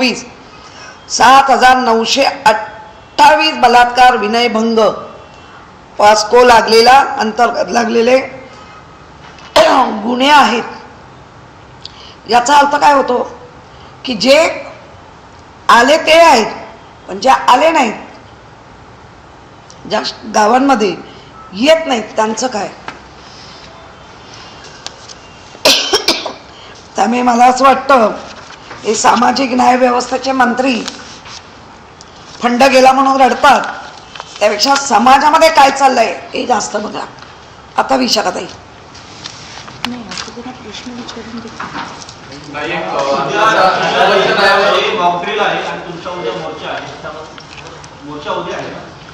7,928 बलात्कार विनयभंग पॉस्को लागलेला अंतर्गत लागलेले गुन्हे आहेत। याचा अर्थ काय होतो की जे आले ते आहेत, पण जे आले नाहीत, ज्या गावांमध्ये येत नाहीत त्यांचं काय? त्यामुळे मला असं वाटतं हे सामाजिक न्याय व्यवस्थेचे मंत्री फंड गेला म्हणून रडतात, त्यापेक्षा समाजामध्ये काय चाललंय हे जास्त बघा। आता विशाखाताई प्रश्न विचारून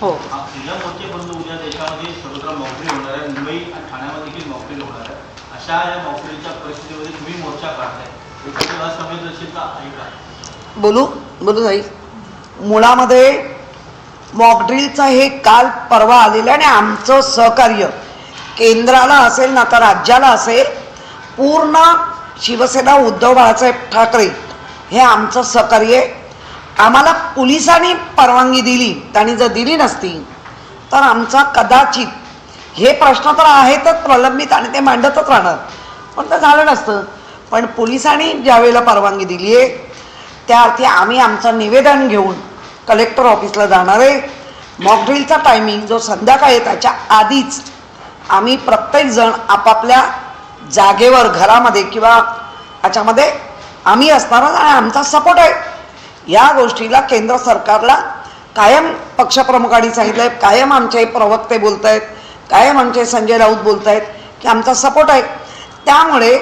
हो तुझ्या मोर्चेपर्यंत उद्या देशामध्ये सर्वत्र मॉकड्रिल होणार आहे, मुंबई आणि ठाण्यामध्ये देखील मॉकड्रिल होणार आहे। अशा या मॉकड्रिलच्या परिस्थितीमध्ये तुम्ही मोर्चा काढताय, त्याची असंवेदनशीलता आहे का? बोलू ताई, मुळामध्ये मॉकड्रिलचा हे काल परवा आलेलं आणि आमचं सहकार्य केंद्राला असेल ना तर राज्याला असेल, पूर्ण शिवसेना उद्धव बाळासाहेब ठाकरे हे आमचं सहकार्य। आम्हाला पोलिसांनी परवानगी दिली, त्यांनी जर दिली नसती तर आमचा कदाचित हे प्रश्न तर आहेतच प्रलंबित आणि ते मांडतच राहणार, पण ते झालं नसतं। पण पोलिसांनी ज्यावेळेला परवानगी दिली आहे त्या अर्थी आम्ही आमचं निवेदन घेऊन कलेक्टर ऑफिसला जाणार आहे। मॉकड्रिलचा टायमिंग जो संध्याकाळी त्याच्या आधीच आम्ही प्रत्येकजण आपापल्या जागेवर घरामध्ये किंवा याच्यामध्ये आम्ही असणार आणि आमचा सपोर्ट आहे। या गोष्टीला केंद्र सरकारला कायम पक्षप्रमुखांनी सांगितलं आहे, कायम आमचे प्रवक्ते बोलत आहेत, कायम आमचे संजय राऊत बोलत आहेत की आमचा सपोर्ट आहे। त्यामुळे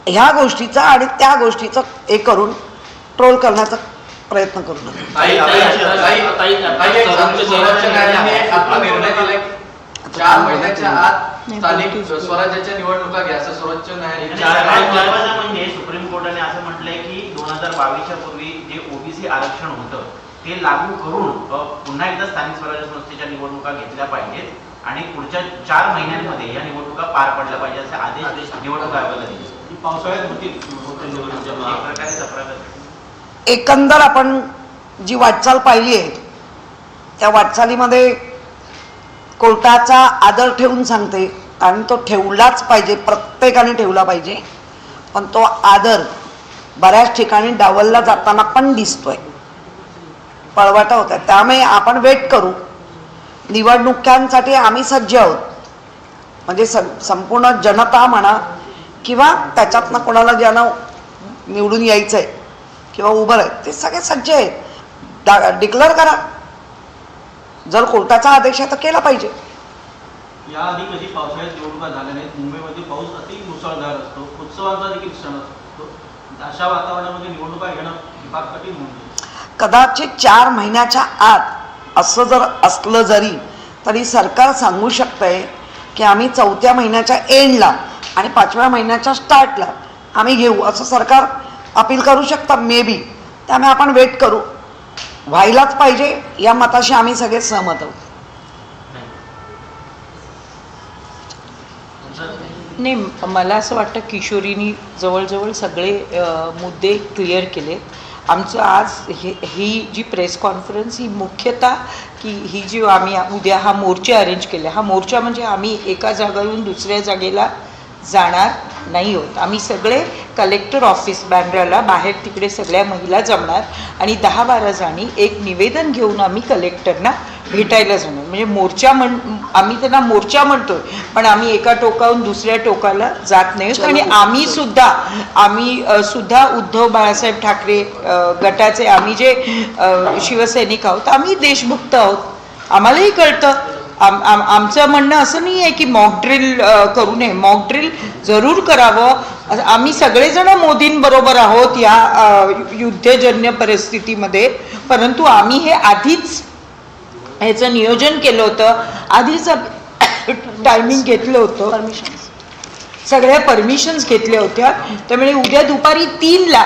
ह्या गोष्टीचा आणि त्या गोष्टीचं हे करून ट्रोल करण्याचा प्रयत्न करू नका। 4 महिन्याच्या आत स्थानिक स्वराज्याच्या निवडणुका घ्या असं सर्वोच्च न्यायालयाने म्हणजे सुप्रीम कोर्टाने असं म्हटलंय की 2022च्या पूर्वी जे ओबीसी आरक्षण होतं ते लागू करून पुन्हा एकदा स्थानिक स्वराज्य संस्थेच्या निवडणुका घेतल्या पाहिजेत आणि पुढच्या 4 महिन्यांमध्ये या निवडणुका पार पडल्या पाहिजे असे आदेश निवडणूक आयोगाला दिले। पावसाळ्यात होतील एकंदर आपण जी वाटचाल पाहिली आहे त्या वाटचालीमध्ये कोर्टाचा आदर ठेवून सांगते आणि तो ठेवलाच पाहिजे, प्रत्येकाने ठेवला पाहिजे, पण तो आदर बऱ्याच ठिकाणी डावलला जाताना पण दिसतोय, पळवाटा होता। त्यामुळे आपण वेट करू, निवडणुकांसाठी आम्ही सज्ज आहोत, म्हणजे संपूर्ण जनता म्हणा किंवा त्याच्यातनं कोणाला ज्यांना निवडून यायचं आहे किंवा उभं आहे ते सगळे सज्ज आहेत। डिक्लेअर करा, जर कोर्टाचा आदेश आहे तर केला पाहिजे। याआधी कधी पावसाळ्यात निवडणुका झाल्या नाहीत, मुंबईमध्ये पाऊस अति मुसळधार असतो, उत्सवांचा देखील क्षण असतो, अशा वातावरणामध्ये निवडणुका घेणं फार कठीण होऊन कदाचित 4 महिन्याच्या आत असं जर असलं जरी तरी सरकार सांगू शकतंय की आम्ही 4थ्या महिन्याच्या एंडला आणि 5व्या महिन्याच्या स्टार्टला आम्ही घेऊ, असं सरकार अपील करू शकतं मे बी। त्यामुळे आपण वेट करू, व्हायलाच पाहिजे या मताशी आम्ही सगळे सहमत आहोत। नाही, मला असं वाटतं किशोरीनी जवळजवळ सगळे मुद्दे क्लिअर केले। आमचं आज ही जी प्रेस कॉन्फरन्स ही मुख्यतः की ही जी आम्ही उद्या हा मोर्चा अरेंज केला, हा मोर्चा म्हणजे आम्ही एका जागेवरून दुसऱ्या जागेला जाणार नाही होत। आम्ही सगळे कलेक्टर ऑफिस बँड्राला बाहेर तिकडे सगळ्या महिला जमणार आणि 10-12 जणी एक निवेदन घेऊन आम्ही कलेक्टरना भेटायला जाणार। म्हणजे मोर्चा आम्ही त्यांना मोर्चा म्हणतोय, पण आम्ही एका टोकाहून दुसऱ्या टोकाला जात नाही आणि आम्ही सुद्धा उद्धव बाळासाहेब ठाकरे गटाचे आम्ही जे शिवसैनिक आहोत, आम्ही देशभक्त आहोत, आम्हालाही कळतं। आमचं म्हणणं असं नाही आहे की मॉकड्रिल करू नये, मॉकड्रिल जरूर करावं। आम्ही सगळेजण मोदींबरोबर आहोत या युद्धजन्य परिस्थितीमध्ये, परंतु आम्ही हे आधीच ह्याचं नियोजन केलं होतं, आधीच टायमिंग घेतलं होतं, सगळ्या परमिशन्स घेतल्या होत्या। त्यामुळे उद्या दुपारी 3ला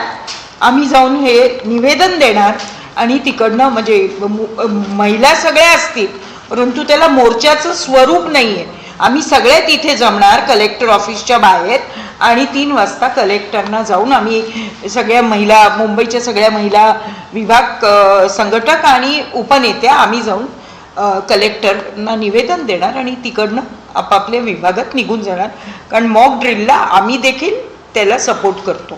आम्ही जाऊन हे निवेदन देणार आणि तिकडनं म्हणजे महिला सगळ्या असतील, परंतु त्याला मोर्चाचं स्वरूप नाही आहे। आम्ही सगळे तिथे जमणार कलेक्टर ऑफिसच्या बाहेर आणि 3 वाजता कलेक्टरना जाऊन आम्ही सगळ्या महिला, मुंबईच्या सगळ्या महिला विभाग संघटक आणि उपनेत्या आम्ही जाऊन कलेक्टरना निवेदन देणार आणि तिकडनं आपापल्या विभागात निघून जाणार, कारण मॉक ड्रिलला आम्ही देखील त्याला सपोर्ट करतो.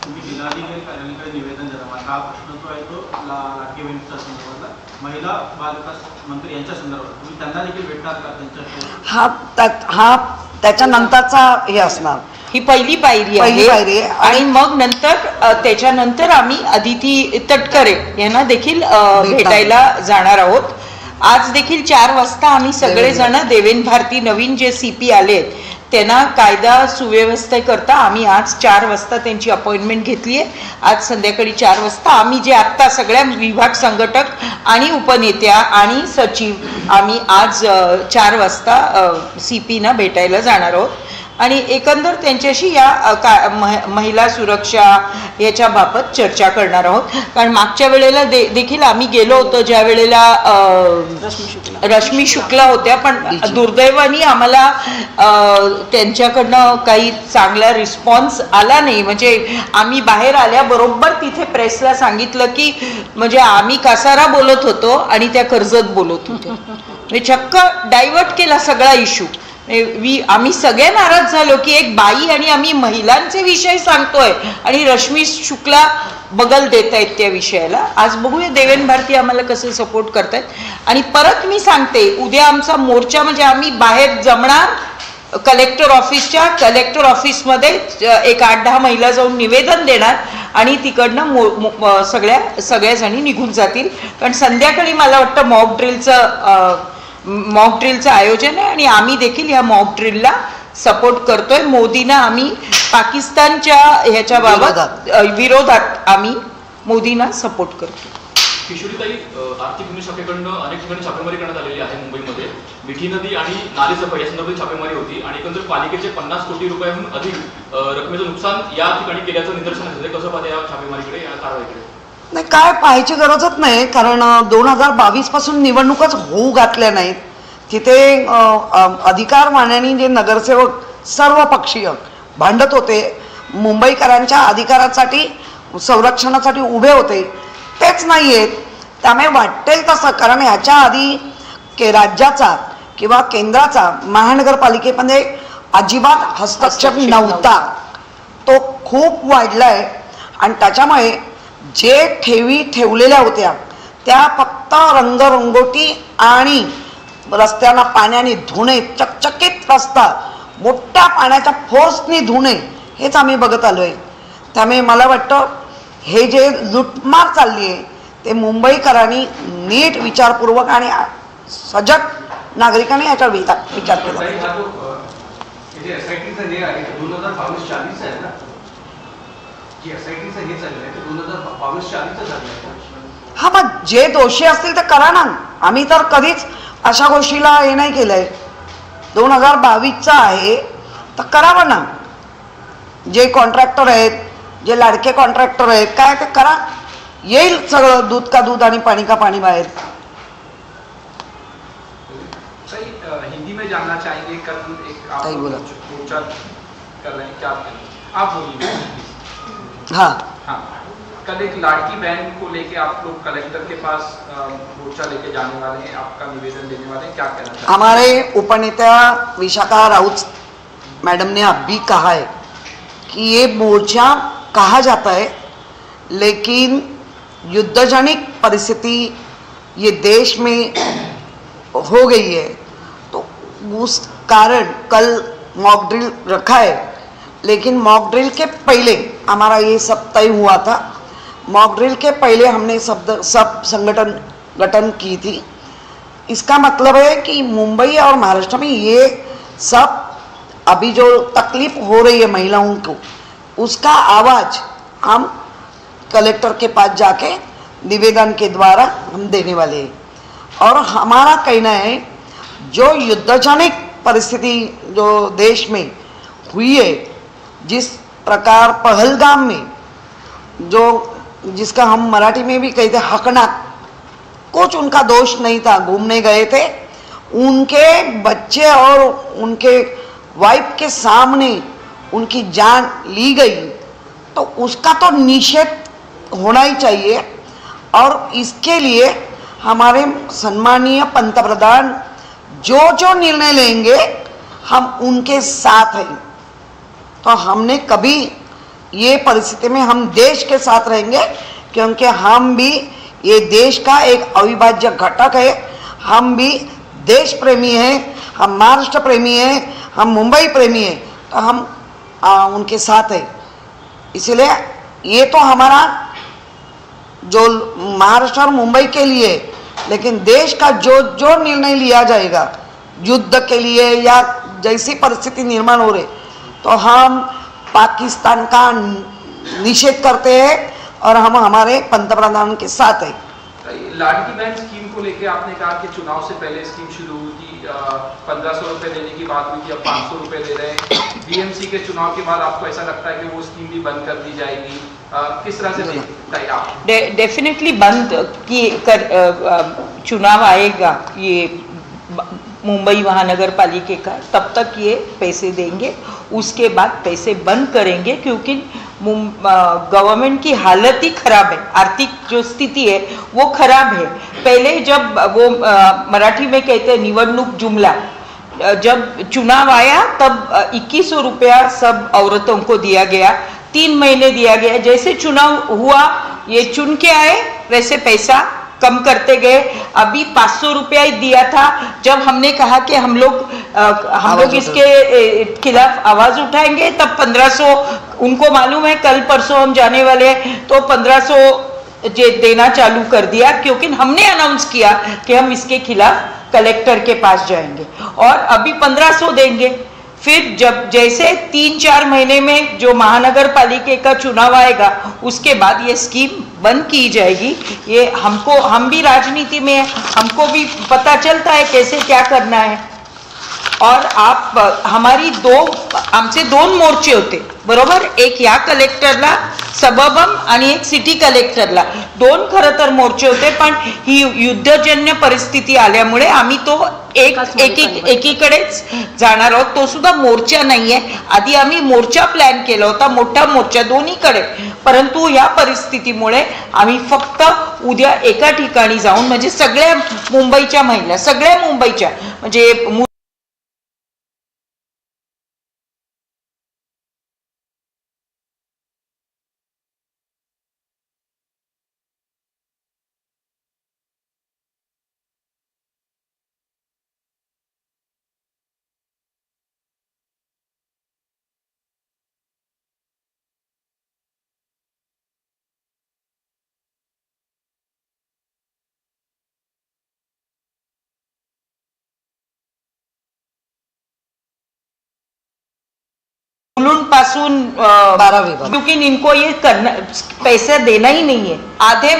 तुम्ही जिल्हाधिकारी कार्यालयाकडे निवेदन देता, माझा हा प्रश्न जो आहे तो लाडकी बहिणीच्या संदर्भातला, महिला बालविकास मंत्री यांच्या संदर्भात तुम्ही त्यांना देखील भेटणार का? त्यांच्या त्याच्यानंतरचा हे असणार. ही पहिली पायरी पहिली पायरी आहे. आहे. आणि मग नंतर त्याच्यानंतर आम्ही अदिती तटकरे यांना देखील भेटायला जाणार आहोत. आज देखील 4 वाजता आम्ही सगळेजण देवेन भारती नवीन जे CP आले त्यांना कायदा सुव्यवस्थेकरता आम्ही आज 4 वाजता त्यांची अपॉइंटमेंट घेतली आहे. आज संध्याकाळी 4 वाजता आम्ही जे आत्ता सगळ्या विभाग संघटक आणि उपनेत्या आणि सचिव आम्ही आज 4 वाजता CPना भेटायला जाणार आहोत आणि एकंदर त्यांच्याशी या महिला सुरक्षा याच्या बाबत चर्चा करणार आहोत. कारण मागच्या वेळेला देखील आम्ही गेलो होतो ज्या वेळेला रश्मी शुक्ला होत्या, पण दुर्दैवाने आम्हाला त्यांच्याकडनं काही चांगला रिस्पॉन्स आला नाही. म्हणजे आम्ही बाहेर आल्याबरोबर तिथे प्रेसला सांगितलं की म्हणजे आम्ही कासारा बोलत होतो आणि त्या कर्जत बोलत होत्या. म्हणजे चक्क डायव्हर्ट केला सगळा इश्यू. आम्ही सगळे नाराज झालो की एक बाई आणि आम्ही महिलांचे विषय सांगतोय आणि रश्मी शुक्ला बगल देत आहेत त्या विषयाला. आज बघूया देवेन भारती आम्हाला कसं सपोर्ट करतायत. आणि परत मी सांगते, उद्या आमचा मोर्चा म्हणजे आम्ही बाहेर जमणार कलेक्टर ऑफिसमध्ये एक 8-10 महिला जाऊन निवेदन देणार आणि तिकडनं सगळ्याजणी निघून जातील. कारण संध्याकाळी मला वाटतं मॉक ड्रिलचं आयोजन आहे आणि आम्ही देखील या मॉक ड्रिलला सपोर्ट करतोय. मोदींना आम्ही पाकिस्तानच्या ह्याच्या बाबत विरोधात आम्ही मोदींना सपोर्ट करतो. किशोरीताई, आर्थिक गुन्हे शाखेकडनं अनेक ठिकाणी छापेमारी करण्यात आलेली आहे. मुंबईमध्ये मिठी नदी आणि नाले सफाई या संदर्भात छापेमारी होती आणि एकंदर पालिकेचे 50 कोटी रुपयांहून अधिक रकमेचं नुकसान या ठिकाणी केल्याचं निदर्शनास येतं. कसं पाहता या छापेमारीकडे, या कारवाईकडे? नाही, काय पाहायची गरजच नाही, कारण 2022 पासून निवडणूकच होऊ घातल्या नाहीत. तिथे अधिकार मान्याने जे नगरसेवक सर्व पक्षीय भांडत होते, मुंबईकरांच्या अधिकारासाठी संरक्षणासाठी उभे होते, तेच नाही आहेत. त्यामुळे वाटेल तसं, कारण ह्याच्या आधी राज्याचा किंवा केंद्राचा महानगरपालिकेमध्ये अजिबात हस्तक्षेप नव्हता. तो खूप वाढला आहे आणि त्याच्यामुळे जे ठेवी ठेवलेल्या होत्या त्या फक्त रंगरंगोटी आणि रस्त्यांना पाण्याने धुणे, चकचकीत रस्ता मोठ्या पाण्याच्या फोर्सनी धुणे, हेच आम्ही बघत आलो आहे. त्यामुळे मला वाटतं हे जे लुटमार चालली आहे ते मुंबईकरांनी नीट विचारपूर्वक आणि सजग नागरिकांनी याचा विचार केला. SITचं हे आहे 2022-24 आहे ना, जे SITचं हे चाललं आहे ते 2022-24 झालं आहे. हा, मग जे दोषी असतील ते करा ना. आम्ही तर कधीच अशा गोष्टीला हे नाही केलंय. 2022चा आहे तर करावं ना. जे कॉन्ट्रॅक्टर आहेत, जे लाडके कॉन्ट्रॅक्टर आहेत, काय ते करा. येईल सगळं दूध का दूध आणि पाणी का पाणी बाहेर. हिंदी में जानना चाहेंगे, कल एक आप मोर्चा कर रहे हैं, क्या आप बोलिए. हाँ हाँ, कल एक लाड़की बहन को लेके आप लोग कलेक्टर के पास मोर्चा लेके जाने वाले हैं, आपका निवेदन देने वाले हैं, क्या कहना चाहते हैं? हमारे उपनेता विशाखा राउत मैडम ने अभी कहा है कि ये मोर्चा कहा जाता है, लेकिन युद्धजनित परिस्थिति ये देश में हो गई है, तो उस कारण कल मॉक ड्रिल रखा है. लेकिन मॉक ड्रिल के पहले हमारा ये सब तय हुआ था. मॉक ड्रिल के पहले हमने सब संगठन गठन की थी. इसका मतलब है कि मुंबई और महाराष्ट्र में ये सब अभी जो तकलीफ हो रही है महिलाओं को, उसका आवाज़ हम कलेक्टर के पास जाके निवेदन के द्वारा हम देने वाले हैं. और हमारा कहना है जो युद्धजनित परिस्थिति जो देश में हुई है, जिस प्रकार पहलगाम में जो जिसका हम मराठी में भी कहते हकना, कुछ उनका दोष नहीं था, घूमने गए थे, उनके बच्चे और उनके वाइफ के सामने उनकी जान ली गई, तो उसका तो निषेध होना ही चाहिए। और इसके लिए हमारे सम्मानीय पंतप्रधान जो जो निर्णय लेंगे हम उनके साथ हैं। तो हमने कभी ये परिस्थिति में हम देश के साथ रहेंगे, क्योंकि हम भी ये देश का एक अविभाज्य घटक है। हम भी देश प्रेमी हैं, हम महाराष्ट्र प्रेमी हैं, हम मुंबई प्रेमी हैं, तो हम उनके साथ हैं। इसलिए ये तो हमारा जो महाराष्ट्र और मुंबई के लिए, लेकिन देश का जो जो निर्णय लिया जाएगा युद्ध के लिए या जैसी परिस्थिति निर्माण हो रही, तो हम पाकिस्तान का निषेध करते हैं और हम हमारे पंतप्रधान के साथ हैं। लाडली बहन स्कीम को लेके आपने कहा कि चुनाव से पहले स्कीम शुरू हुई थी, 1500 रुपए देने की बात हुई थी, अब 500 रुपए दे रहे हैं। बीएमसी के चुनाव के बाद आपको ऐसा लगता है कि वो स्कीम भी बंद कर दी जाएगी? किस तरह से देखते हैं आप? डेफिनेटली बंद की चुनाव आएगा ये मुंबई महानगर पालिका का, तब तक ये पैसे देंगे, उसके बाद पैसे बंद करेंगे, क्योंकि गवर्नमेंट की हालत ही खराब है, आर्थिक जो स्थिति है वो खराब है। पहले जब वो मराठी में कहते हैं निवडणूक जुमला, जब चुनाव आया तब 2100 रुपया सब औरतों को दिया गया, 3 महीने दिया गया। जैसे चुनाव हुआ ये चुन के आए, वैसे पैसा कम करते गए। अभी 500 रुपया ही दिया था। जब हमने कहा कि हम लोग इसके खिलाफ आवाज उठाएंगे, तब 1500, उनको मालूम है कल परसों हम जाने वाले हैं, तो 1500 देना चालू कर दिया, क्योंकि हमने अनाउंस किया कि हम इसके खिलाफ कलेक्टर के पास जाएंगे और अभी 1500 देंगे। फिर जब जैसे 3-4 महीने में जो महानगर पालिका का चुनाव आएगा, उसके बाद ये स्कीम बंद की जाएगी। ये हम भी राजनीति में है, हमको भी पता चलता है कैसे क्या करना है। और आप आमचे 2 मोर्चे होते बरोबर, एक या कलेक्टरला सबबम आणि एक सिटी कलेक्टरला, 2 खरं तर मोर्चे होते, पण ही युद्धजन्य परिस्थिती आल्यामुळे आम्ही तो एकीकडेच जाणार आहोत। तो सुद्धा मोर्चा नाहीये, आधी आम्ही मोर्चा प्लॅन केला होता, मोठा मोर्चा दोन्हीकडे, परंतु या परिस्थितीमुळे आम्ही फक्त उद्या एका ठिकाणी जाऊन, म्हणजे सगळ्या मुंबईच्या महिला, सगळ्या मुंबईच्या, म्हणजे पासून 12वीं, क्योंकि इनको ये करना, पैसा देना ही नहीं है। आधे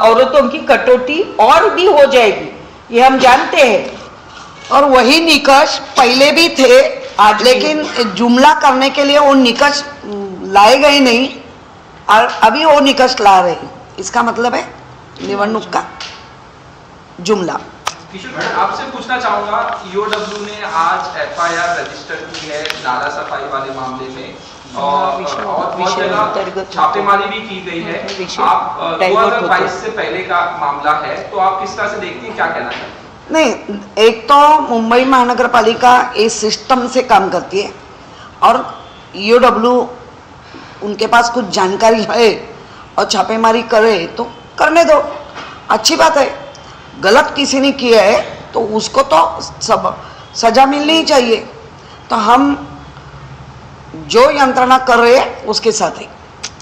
औरतों की कटौती और भी हो जाएगी, ये हम जानते हैं। और वही निकष पहले भी थे, लेकिन जुमला करने के लिए वो निकष लाए गए नहीं, और अभी वो निकष ला रहे हैं। इसका मतलब है निवडणूक का जुमला। किशोर, आपसे पूछना चाहूंगा, ईओडब्ल्यू ने आज एफआईआर रजिस्टर की है नाला सफाई वाले मामले में, और बहुत जगह छापेमारी भी की गई है। आप 2022 से पहले का मामला है, तो आप किस तरह से देखती हैं, क्या कहना चाहते हैं? नहीं, एक तो मुंबई महानगर पालिका इस सिस्टम से काम करती है, और ईओडब्ल्यू उनके पास कुछ जानकारी है और छापेमारी करे तो करने दो, अच्छी बात है। गलत किसी ने किया है तो उसको तो सब सजा मिलनी ही चाहिए। तो हम जो यंत्रणा कर रहे हैं उसके साथ ही।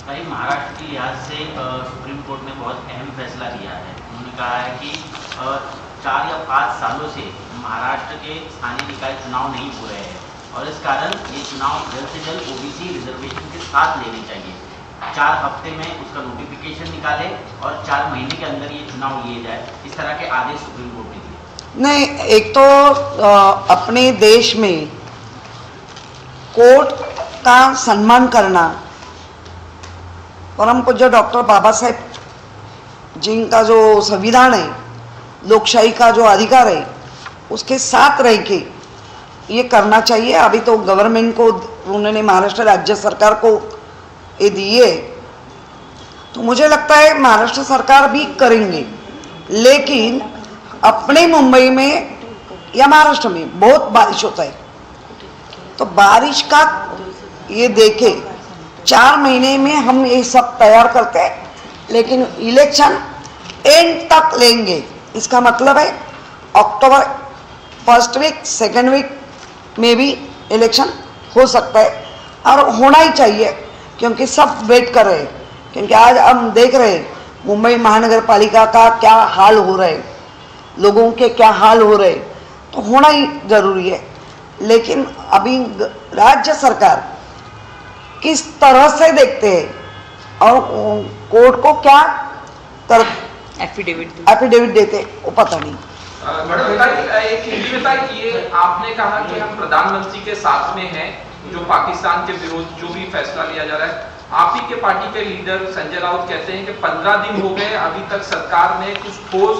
भाई, महाराष्ट्र के लिहाज से सुप्रीम कोर्ट ने बहुत अहम फैसला लिया है। उन्होंने कहा है कि 4 या 5 सालों से महाराष्ट्र के स्थानीय निकाय चुनाव नहीं हो रहे हैं, और इस कारण ये चुनाव जल्द से जल्द ओबीसी रिजर्वेशन के साथ लेने चाहिए। 4 हफ्ते में उसका नोटिफिकेशन निकाले और 4 महीने के अंदर ये चुनाव लिए जाए, इस तरह के आदेश सुप्रीम कोर्ट ने दिए। नहीं, एक तो अपने देश में कोर्ट का सम्मान करना, परम पूज्य डॉक्टर बाबा साहेब जिनका जो संविधान है, लोकशाही का जो अधिकार है, उसके साथ रह के ये करना चाहिए। अभी तो गवर्नमेंट को उन्होंने महाराष्ट्र राज्य सरकार को ये दिए, तो मुझे लगता है महाराष्ट्र सरकार भी करेंगे। लेकिन अपने मुंबई में या महाराष्ट्र में बहुत बारिश होता है, तो बारिश का ये देखे 4 महीने में हम ये सब तैयार करते हैं, लेकिन इलेक्शन एंड तक लेंगे। इसका मतलब है अक्टूबर 1st वीक 2nd वीक में भी इलेक्शन हो सकता है, और होना ही चाहिए, क्योंकि सब वेट कर रहे हैं। क्योंकि आज हम देख रहे हैं मुंबई महानगर पालिका का क्या हाल हो रहा है, लोगों के क्या हाल हो रहे हैं, तो होना ही जरूरी है। लेकिन अभी राज्य सरकार किस तरह से देखते हैं और कोर्ट को क्या एफिडेविट देते वो पता नहीं। मैडम एक हिंदी बताइए, ये आपने कहा कि हम प्रधानमंत्री के साथ में हैं, जो पाकिस्तान के विरोध जो भी फैसला लिया जा रहा है, आप ही के पार्टी के लीडर संजय राउत कहते हैं कि 15 दिन हो गए, अभी तक सरकार ने कुछ ठोस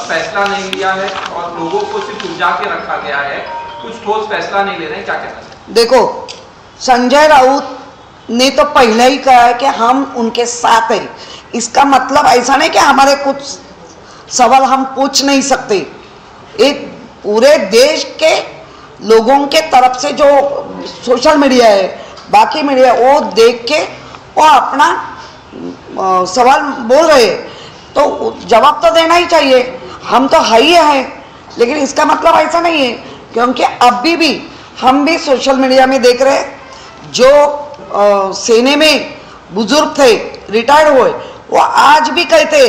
फैसला नहीं लिया है और लोगों को सिर्फ उलझा के रखा गया है, कुछ ठोस फैसला नहीं ले रहे हैं, क्या कहना चाहिए? देखो, संजय राउत ने तो पहले ही कहा है कि हम उनके साथ हैं। इसका मतलब ऐसा नहीं कि हमारे कुछ सवाल हम पूछ नहीं सकते। एक पूरे देश के लोगों के तरफ से जो सोशल मीडिया है, बाकी मीडिया, वो देख के वो अपना सवाल बोल रहे हैं, तो जवाब तो देना ही चाहिए। हम तो है ही है, लेकिन इसका मतलब ऐसा नहीं है, क्योंकि अभी भी हम भी सोशल मीडिया में देख रहे हैं, जो सेना में बुजुर्ग थे, रिटायर्ड हुए, वो आज भी कहते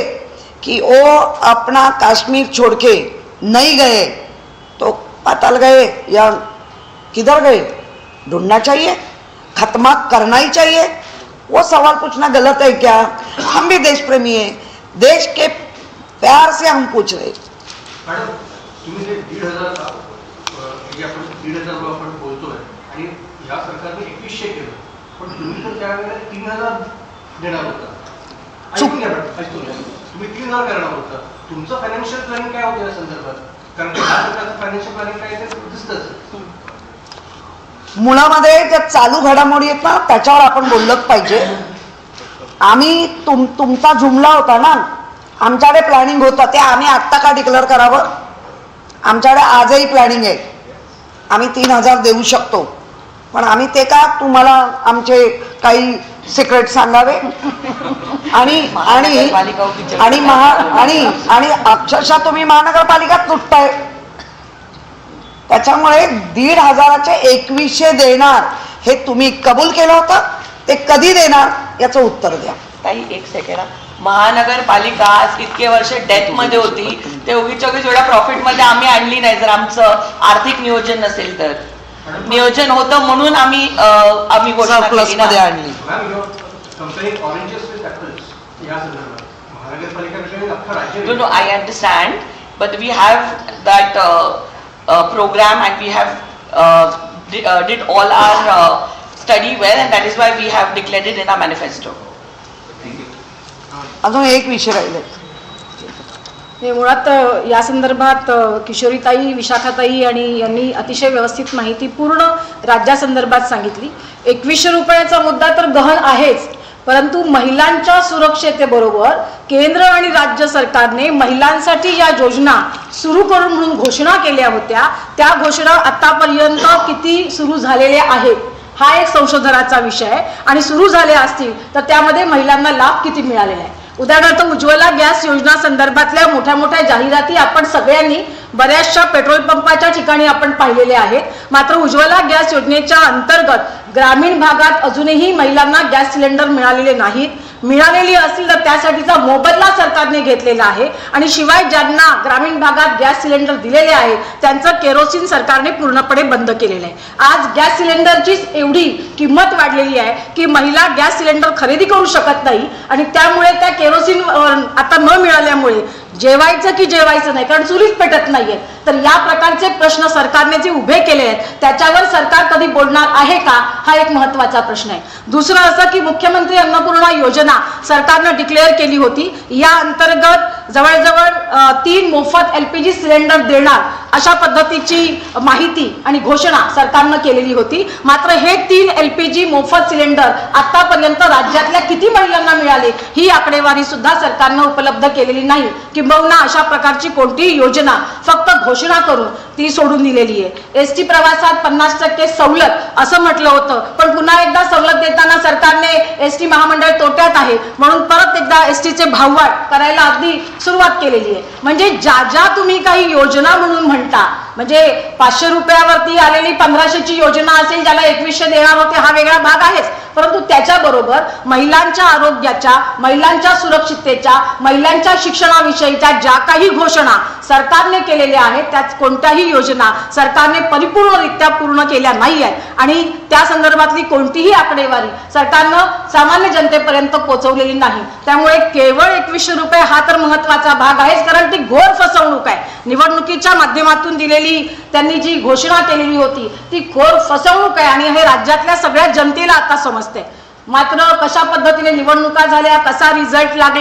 कि वो अपना कश्मीर छोड़ के नहीं गए, तो पाताल गए या किधर गए, ढूंढना चाहिए, खत्मा करना ही चाहिए। वो सवाल पूछना गलत है क्या? हम भी देश प्रेमी हैं, देश के प्यार से हम पूछ रहे। मॅडम, तुम्ही जे 1,500 म्हणजे आपण 1,500 आपण बोलतोय आणि या सरकारने 2100 केलं, पण तुम्ही तर त्यावेळेला 3,000 देणार होता। ऐकून घ्या मॅडम, ऐकून घ्या, तुम्ही 3,000 करणार होता। तुमचं फायनान्शियल प्लॅनिंग काय होतं या संदर्भात? कारण की या सरकारचं फायनान्शियल प्लॅनिंग काय ते दिसतंच। मुळामध्ये ज्या चालू घडामोडी आहेत ना, त्याच्यावर आपण बोललंच पाहिजे। आम्ही तुमचा जुमला होता ना, आमच्याकडे प्लॅनिंग होतं, ते आम्ही आत्ता का डिक्लेअर करावं? आमच्याकडे आजही प्लॅनिंग आहे, आम्ही 3,000 देऊ शकतो, पण आम्ही ते का तुम्हाला आमचे काही सिक्रेट सांगावे? आणि आणि आणि आणि अक्षरशः तुम्ही महानगरपालिकात तुटताय, त्याच्यामुळे 1,500चे 2100 देणार हे तुम्ही कबूल केलं होतं, ते कधी देणार याचं उत्तर द्या। ताई एक सेकंड, महानगरपालिका आज इतके वर्ष डेथ मध्ये होती, ते उगीच एवढ्या प्रॉफिट मध्ये आम्ही आणली नाही। जर आमचं आर्थिक नियोजन नसेल तर, नियोजन होतं म्हणून आम्ही घोषणा केली मध्ये ना। आणली। कंपनी ऑरेंजेस विथ ॲपल्स या संदर्भात महानगरपालिकेकडे अख्खं राज्य No, I understand, but we have that program and we have did all our study well, and that is why we have declared it in our manifesto. अजून एक विषय राहिले, मुळात या संदर्भात किशोरीताई, विशाखाताई आणि यांनी अतिशय व्यवस्थित माहिती पूर्ण राज्यासंदर्भात सांगितली। 2100 रुपयाचा मुद्दा तर गहन आहेच, परंतु महिलांच्या सुरक्षेबरोबर केंद्र आणि राज्य सरकारने महिलांसाठी या योजना सुरू करून म्हणून घोषणा केल्या होत्या, त्या घोषणा आतापर्यंत किती सुरू झालेल्या आहेत हा एक संशोधनाचा विषय आहे, आणि सुरू झाले असतील तर त्यामध्ये महिलांना लाभ किती मिळालेला आहे। उदाहरणार्थ उज्ज्वला गॅस योजना संदर्भातल्या मोठ्या मोठ्या जाहिराती आपण सगळ्यांनी बऱ्याचशा पेट्रोल पंपाच्या ठिकाणी आपण पाहिलेले आहेत, मात्र उज्ज्वला गॅस योजनेच्या अंतर्गत ग्रामीण भागात अजूनही महिलांना गॅस सिलेंडर मिळालेले नाहीत। मिळालेली असतील तर त्यासाठीचा मोबदला सरकारने घेतलेला आहे, आणि शिवाय ज्यांना ग्रामीण भागात गॅस सिलेंडर दिलेले आहेत त्यांचं केरोसिन सरकारने पूर्णपणे बंद केलेलं आहे। आज गॅस सिलेंडरची एवढी किंमत वाढलेली आहे की महिला गॅस सिलेंडर खरेदी करू शकत नाही, आणि त्यामुळे त्या केरोसिन आता न मिळाल्यामुळे जेवायचं की जेवायचं नाही, कारण चुलीच पेटत नाहीये। तर या प्रकारचे प्रश्न सरकारने जे उभे केले आहेत त्याच्यावर सरकार कधी बोलणार आहे का, हा एक महत्त्वाचा प्रश्न आहे. दुसरं असं की मुख्यमंत्री अन्नपूर्णा योजना सरकारनं डिक्लेअर केली होती. या अंतर्गत जवळजवळ 3 मोफत LPG सिलेंडर देणार अशा पद्धतीची माहिती आणि घोषणा सरकारनं केलेली होती. मात्र हे 3 LPG मोफत सिलेंडर आतापर्यंत राज्यातल्या किती महिलांना मिळाले ही आकडेवारी सुद्धा सरकारनं उपलब्ध केलेली नाही. किंबहुना अशा प्रकारची कोणतीही योजना फक्त घोषणा करून ती सोडून दिलेली आहे. ST प्रवासात 50% सवलत असं म्हटलं होतं, पण पुन्हा एकदा सवलत देताना सरकारने ST महामंडळ तोट्यात आहे म्हणून परत एकदा STचे भाववाढ करायला अगदी सुरुवात केलेली आहे. म्हणजे ज्या तुम्ही काही योजना म्हणून म्हणता, म्हणजे 500 रुपयावरती आलेली 1500ची योजना असेल, ज्याला 2100 देणार होते हा वेगळा भाग आहेच, परंतु त्याच्याबरोबर महिलांच्या आरोग्याच्या, महिलांच्या सुरक्षिततेच्या, महिलांच्या शिक्षणाविषयीच्या ज्या काही घोषणा सरकारने केलेल्या आहेत त्यात कोणत्याही योजना सरकारने परिपूर्णरित्या पूर्ण केल्या नाही आहेत आणि त्या संदर्भातली कोणतीही आकडेवारी सरकारनं सामान्य जनतेपर्यंत पोहोचवलेली नाही. त्यामुळे केवळ 2100 रुपये हा तर महत्वाचा भाग आहेच, कारण ती घोर फसवणूक आहे. निवडणुकीच्या माध्यमातून दिलेली त्यांनी जी घोषणा केलेली होती ती घोर फसवणूक आहे आणि हे राज्यातल्या सगळ्या जनतेला आता समजते. मात्र कशा पद्धतीने निवडणुका झाल्या, कसा रिझल्ट लागला